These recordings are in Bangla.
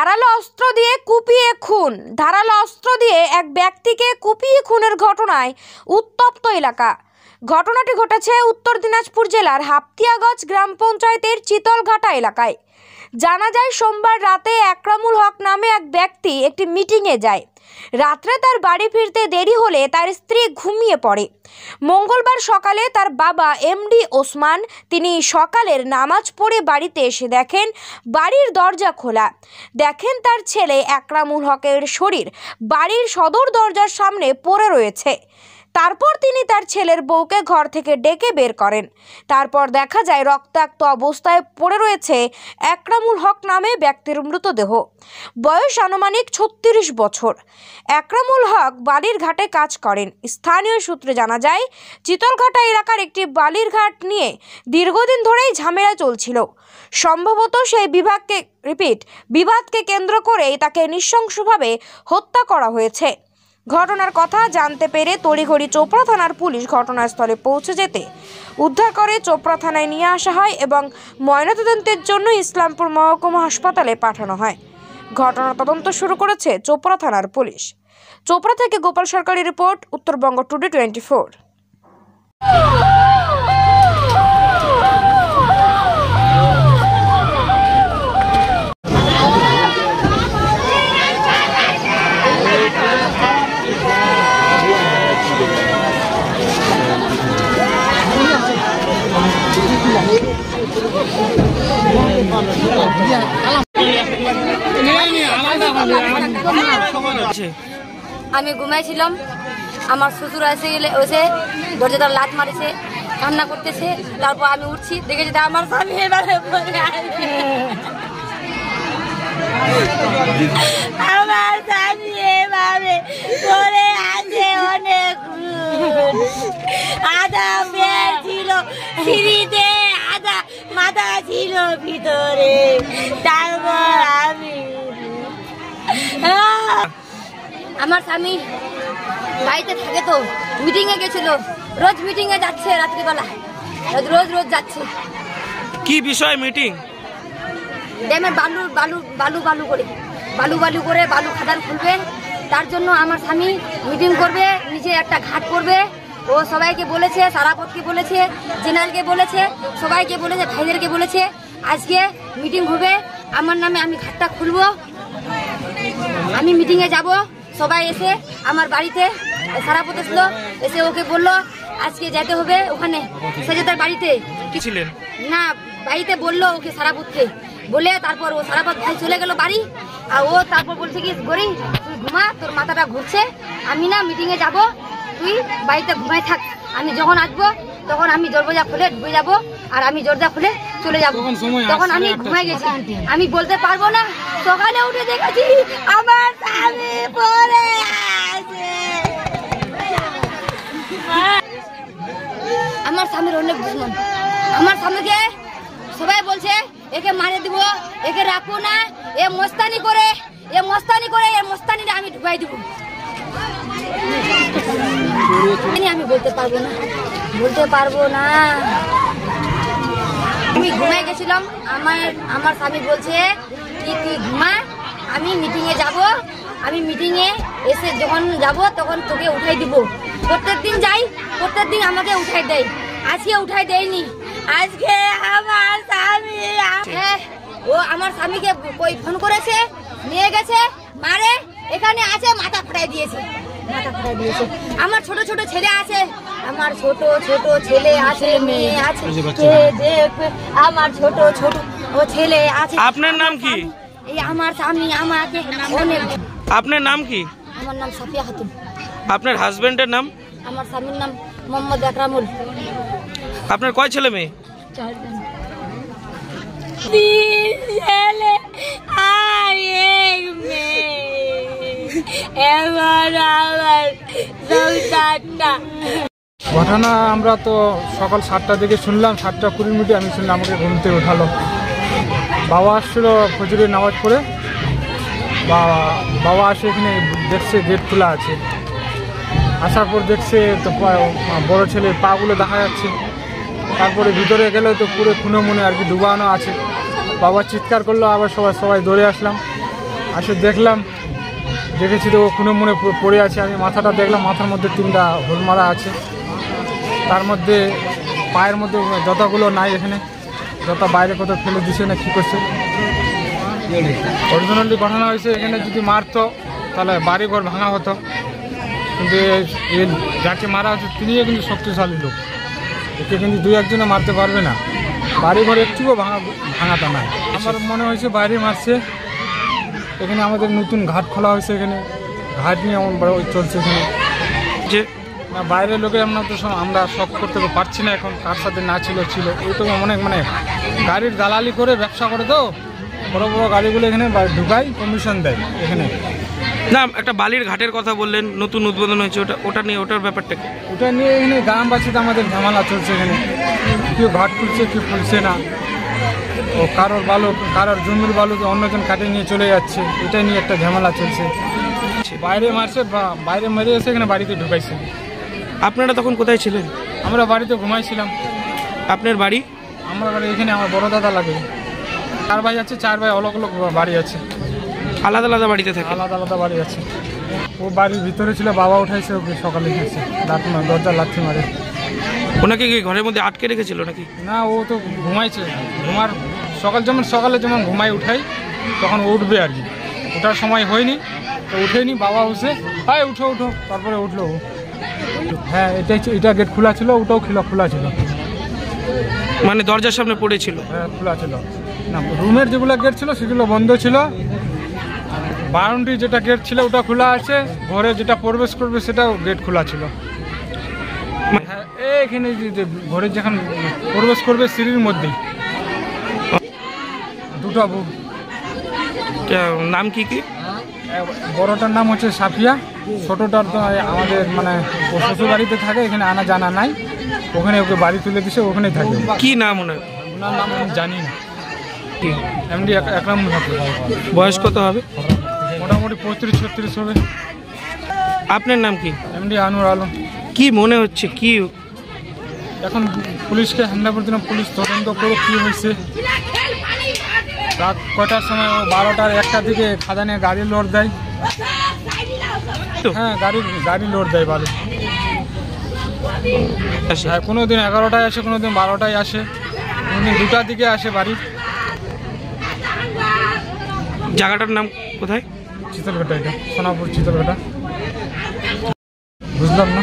ধারালো অস্ত্র দিয়ে কুপিয়ে খুন। ধারালো অস্ত্র দিয়ে এক ব্যক্তিকে কুপিয়ে খুনের ঘটনায় উত্তপ্ত এলাকা। ঘটনাটি ঘটেছে উত্তর দিনাজপুর জেলার হাপ্তিয়াগঞ্জ গ্রাম পঞ্চায়েতের চিতলঘাটা এলাকায়। জানা যায় সোমবার রাতে একরামুল হক নামে এক ব্যক্তি একটি মিটিংয়ে যায়। রাত্রে তার বাড়ি ফিরতে দেরি হলে তার স্ত্রী ঘুমিয়ে পড়ে। মঙ্গলবার সকালে তার বাবা এমডি ওসমান তিনি সকালের নামাজ পড়ে বাড়িতে এসে দেখেন বাড়ির দরজা খোলা। দেখেন তার ছেলে একরামুল হকের শরীর বাড়ির সদর দরজার সামনে পড়ে রয়েছে। তারপর তিনি তার ছেলের বউকে ঘর থেকে ডেকে বের করেন। তারপর দেখা যায় রক্তাক্ত অবস্থায় পড়ে রয়েছে একরামুল হক নামে ব্যক্তির মৃতদেহ। বয়স আনুমানিক 36 বছর। একরামুল হক বালির ঘাটে কাজ করেন। স্থানীয় সূত্রে জানা যায় চিতলঘাটা এলাকার একটি বালির ঘাট নিয়ে দীর্ঘদিন ধরেই ঝামেলা চলছিল। সম্ভবত সেই বিবাদকে কেন্দ্র করেই তাকে নৃশংসভাবে হত্যা করা হয়েছে। ঘটনার কথা জানতে পেরে তড়িঘড়ি চোপড়া থানার পুলিশ ঘটনাস্থলে পৌঁছে যেতে উদ্ধার করে চোপড়া থানায় নিয়ে আসা হয় এবং ময়নাতদন্তের জন্য ইসলামপুর মহকুমা হাসপাতালে পাঠানো হয়। ঘটনার তদন্ত শুরু করেছে চোপড়া থানার পুলিশ। চোপড়া থেকে গোপাল সরকারের রিপোর্ট, উত্তরবঙ্গ টুডে 24। আমি ঘুমাইছিলাম, আমার শ্বশুর এসে দরজাটা লাত মারিছে, কান্না করতেছে। তারপর আমি উঠছি, দেখেছি আমার স্বামী এবারে পড়ে আছে। আমার স্বামী এবারে পড়ে আছে। অনেক আধা পেট ছিল সিঁড়িতে, আধা মাথা ছিল ভিতরে। তারপর আমার স্বামী বাড়িতে থাকে, তো মিটিং এ গেছিল। রোজ মিটিং এ যাচ্ছে, রাত্রিবেলা রোজ যাচ্ছে। কি বিষয় মিটিং? ড্যামের বালু করে বালু খাদান খুলবে। তার জন্য আমার স্বামী মিটিং করবে, নিজে একটা ঘাট করবে। ও সবাইকে বলেছে, সারাপথকে বলেছে, জেনারেলকে বলেছে, সবাইকে বলেছে, ভাইদেরকে বলেছে আজকে মিটিং হবে আমার নামে। আমি ঘাটটা খুলবো, আমি মিটিংয়ে যাব। সবাই এসে আমার বাড়িতে সারাপথ এসলো, এসে ওকে বললো আজকে যেতে হবে ওখানে। সে যে তার বাড়িতে কি ছিলেন না, বাড়িতে বললো ওকে সারাপথকে বলে। তারপর ও সারাপথ ভাই চলে গেল বাড়ি। আর ও তারপর বলছে কি, গরি তুই ঘুমা, তোর মাথাটা ঘুরছে, আমি না মিটিংয়ে যাব, তুই বাড়িতে ঘুমাই থাক। আমি যখন আসবো তখন আমি দরজা খুলে ঢুকে যাব, আর আমি দরজা খুলে চলে যাব। তখন আমি ঘুমাই গেছি, আমি বলতে পারবো না। সকালে উঠে দেখেছি আমার স্বামী পড়ে আছে। আমার স্বামীর অনেক দুশ্মন। আমার স্বামীকে সবাই বলছে একে মারে দিব, একে রাখবো না, এ মস্তানি করে এর মস্তানিটা আমি ঢুকাই দিব। আমি বলতে পারবো না। আমি ঘুমাই গেছিলাম, আমার স্বামী বলছে কি তুই ঘুমা, আমি মিটিংয়ে যাব, আমি মিটিংয়ে এসে যখন যাব তখন তোকে উঠাই দিব। প্রত্যেকদিন যাই, প্রত্যেকদিন আমাকে উঠাই দেয়। আজকে উঠাই দেয়নি। আজকে আমার স্বামী ও আমার স্বামীকে ফোন করেছে, নিয়ে গেছে মারে, এখানে আছে, মাথা ফাটাই দিয়েছে। আমার ছোট ছোট ছেলে আছে, আমার ছোট ছেলে আছে, মেয়ে আছে, আমার ছোট ও ছেলে আছে। আপনার নাম কি? এই আমার স্বামী আমাকে অনেক। আপনার নাম কি? আমার নাম সাফিয়া খাতুন। আপনার হাজবেন্ডের নাম? আমার স্বামীর নাম মোহাম্মদ একরামুল। আপনার কয় ছেলে মেয়ে? 4 জন। 3 ছেলে আর 1 মেয়ে। এবার আমার সংসারটা। ঘটনা আমরা তো সকাল 7টার দিকে শুনলাম, 7:20 আমি শুনলাম, আমাকে ঘুম থেকে উঠালো। বাবা আসছিল ফজরের নামাজ পড়ে। বাবা আসে, এখানে দেখছে গেট খোলা আছে। আসার পর দেখছে তো বড় ছেলের পাগুলো দেখা যাচ্ছে। তারপরে ভিতরে গেলে তো পুরো খুনে মুনে আর কি ডুবানো আছে। বাবা চিৎকার করলো, আবার সবাই দৌড়ে আসলাম। আসে দেখলাম, দেখেছি তো ও খুনে মুনে পড়ে আছে। আমি মাথাটা দেখলাম, মাথার মধ্যে 3টা হোল মারা আছে। তার মধ্যে পায়ের মধ্যে জুতাগুলো নাই, এখানে জুতা বাইরে কোথাও ফেলে দিছে না কী করছে। অরিজিনালি ঘটনা হয়েছে, এখানে যদি মারতো তাহলে বাড়িঘর ভাঙা হতো, কিন্তু যাকে মারা হচ্ছে তিনিও কিন্তু শক্তিশালী লোক, একে কিন্তু 2-1 মারতে পারবে না। বাড়িঘর একটুও ভাঙাটা নাই। আমার মনে হয়েছে বাইরে মারছে। এখানে আমাদের নতুন ঘাট খোলা হয়েছে, এখানে ঘাট নিয়ে এমন বড় চলছে এখানে যে না, বাইরের লোকের আমরা শখ করতে পারছি না এখন, কার সাথে না ছিল ওই তো অনেক গাড়ির দালালি করে ব্যবসা করে, তো বড় বড় গাড়িগুলো এখানে ঢুকাই, কমিশন দেয় এখানে। না, একটা বালির ঘাটের কথা বললেন, নতুন উদ্বোধন হয়েছে, ওটা নিয়ে ওটার ব্যাপারটা কি? ওটা নিয়ে এখানে গ্রামবাসীতে আমাদের ঝামেলা চলছে। এখানে কেউ ঘাট খুলছে, কেউ খুলছে না। ও কারোর জমির বালু অন্যজন কাটে নিয়ে চলে যাচ্ছে, এটা নিয়ে একটা ঝামেলা চলছে। বাইরে মারছে, বাইরে মেরে এসে এখানে বাড়িতে ঢুকাইছে। আপনারা তখন কোথায় ছিলেন? আমরা বাড়িতে ঘুমাইছিলাম। আপনার বাড়ি? আমার বাড়ি এখানে, আমার বড় দাদা লাগে। 4 ভাই আছে, 4 ভাই অলগ অলগ বাড়ি আছে, আলাদা আলাদা বাড়িতে থাকে? আলাদা আলাদা বাড়ি আছে। ও বাড়ির ভিতরে ছিল, বাবা উঠাইছে ওকে, সকালে গেছে দরজা লাথি মারে। ওনাকে কি ঘরের মধ্যে আটকে রেখেছিল নাকি? না, ও তো ঘুমাইছে। সকালে যেমন ঘুমাই উঠাই, তখন উঠবে আর কি। ওঠার সময় হয়নি, তো উঠেনি। বাবা উঠে উঠো উঠো, তারপরে উঠলো ও। হ্যাঁ, এটা গেট খোলা ছিল, ওটাও খোলা ছিল। মানে দরজার সামনে পড়েছিল? হ্যাঁ, খোলা ছিল না। রুমের যেগুলো গেট ছিল সেগুলো বন্ধ ছিল। বাউন্ডারি যেটা গেট ছিল ওটা খোলা আছে। ঘরে যেটা প্রবেশ করবে সেটাও গেট খোলা ছিল। হ্যাঁ, এইখানে ঘরে যখন প্রবেশ করবে সিঁড়ির মধ্যেই 2টা বুক। নাম কি কি? বড়টার নাম হচ্ছে সাফিয়া, ছোটটার তো আমাদের ও শ্বশুর বাড়িতে থাকে, এখানে আনা জানা নাই। ওখানে ওকে বাড়ি তুলে দিছে, ওখানেই থাকে। কি নাম ওনার? ওনার নাম আমি জানি না। এমডি একরাম থাকে। বয়স কত হবে? মোটামুটি 35-36 হবে। আপনার নাম কি? এমডি আনোয়ার আলম। কি মনে হচ্ছে, কি এখন পুলিশকে হ্যান্ড ওভার দিলাম, পুলিশ তদন্ত করে কী হয়েছে। রাত কটার সময় 12টার 1টার দিকে খাদানে গাড়ি লোড দেয়। হ্যাঁ, গাড়ি লোড দেয় বাড়ি। হ্যাঁ, কোনো দিন 11টায় আসে, কোনো দিন 12টায় আসে, কোনো দিন 2টার দিকে আসে বাড়ি। জায়গাটার নাম কোথায়? চিতলঘাটা, এটা সোনাপুর চিতলঘাটা। বুঝলাম না।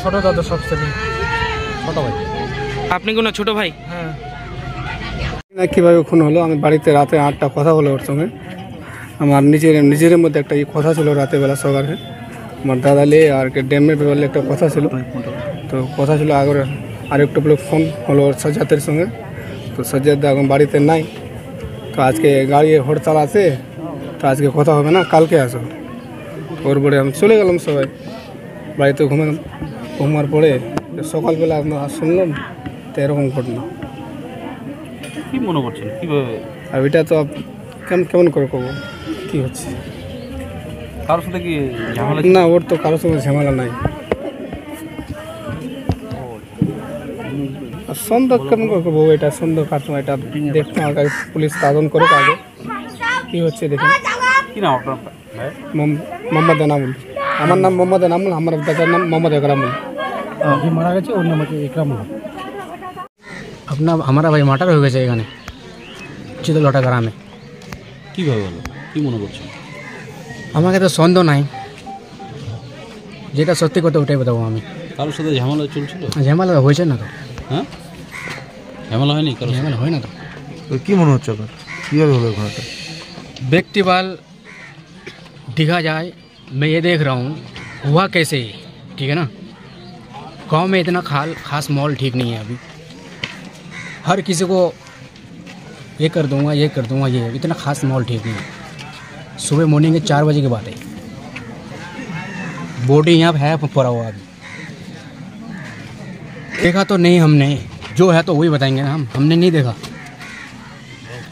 ছোট দাদা সব থেকে ছোট ভাই। আপনি কোনো ছোট ভাই? হ্যাঁ। না, কীভাবে খুন হলো, আমি বাড়িতে রাতে 8টা কথা বলে ওর সঙ্গে। আমার নিজের মধ্যে একটা কথা ছিল রাতেবেলা সকালে। আমার দাদা লে আর ড্যামের ব্যাপারে একটা কথা ছিল, তো কথা ছিল আগে। আরেকটা বলে ফোন হলো ওর সাজ্জাদের সঙ্গে, তো সাজ্জাদ এখন বাড়িতে নাই। তো আজকে গাড়ি হরতাল আছে, তো আজকে কথা হবে না, কালকে আসো। ওর পরে আমি চলে গেলাম সবাই বাড়িতে, ঘুমার পরে সকালবেলা আপনার শুনলাম তো এরকম ঘটনা। কি মনে করছেন কীভাবে? আর এটা তো কেমন করে করবো, কী হচ্ছে? কারোর সাথে কি ঝামেলা? না, ওর তো কারোর সঙ্গে ঝামেলা নাই। আর সন্দেহ কেমন করে করবো, এটা সন্দেহ কার সময় এটা দেখতে আমার কাছে পুলিশ তদন্ত করে আগে কী হচ্ছে দেখুন। কি নাম আপনার? মোহাম্মদ এনামুল। আমার নাম মোহাম্মদ এনামুল, আমার দাদার নাম মোহাম্মদ একরামুল। যে মারা গেছে ওর নাম হচ্ছে একরামুল। हमारा भाई मार्टार हो गए এখানে চিতলঘাটা গ্রামে। কীভাবে হলো, কী মনে করছেন? আমাকে তো সন্দেহ নাই, যেটা সত্যি কথা ওটাই বলবো আমি। কারোর সাথে ঝামেলা চলছিল? ঝামেলা হয়েছে না তো? হ্যাঁ, ঝামেলা হয়নি কারোর? ঝামেলা হয় না তো। কি মনে হচ্ছে আপনার, কীভাবে হলো ঘটনাটা? व्यक्तिवाल दिखा जाए, मैं ये देख रहा हूँ हुआ कैसे, ठीक है ना। गांव में इतना खास माहौल ठीक नहीं है अभी। हर किसी को ये कर दूंगा ये इतना खास माहौल ठीक नहीं है। सुबह मॉर्निंग के 4 बजे की बात है, बॉडी यहाँ है पड़ा हुआ। अभी देखा तो नहीं हमने, जो है तो वही बताएंगे ना। हमने नहीं देखा,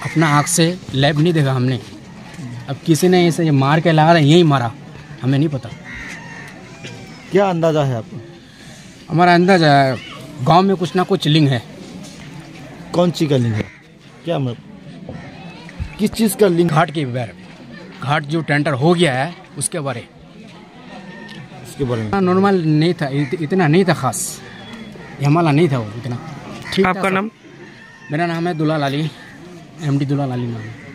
अपना आँख से लैब नहीं देखा हमने। अब किसी ने इसे मार के लगा, यही मारा, हमें नहीं पता। क्या अंदाजा है आपको? हमारा अंदाजा है गांव में कुछ ना कुछ लिंक है। कौन सी का लिंक है? क्या किस चीज़ का लिंक? घाट के बैर घाट जो टेंडर हो गया है उसके बारे इसके बारे में नॉर्मल नहीं था, इतना नहीं था खास, हमारा नहीं था वो इतना ठीक था आपका सब। नाम? मेरा नाम है दुलाल अली, MD दुलाल अली नाम है।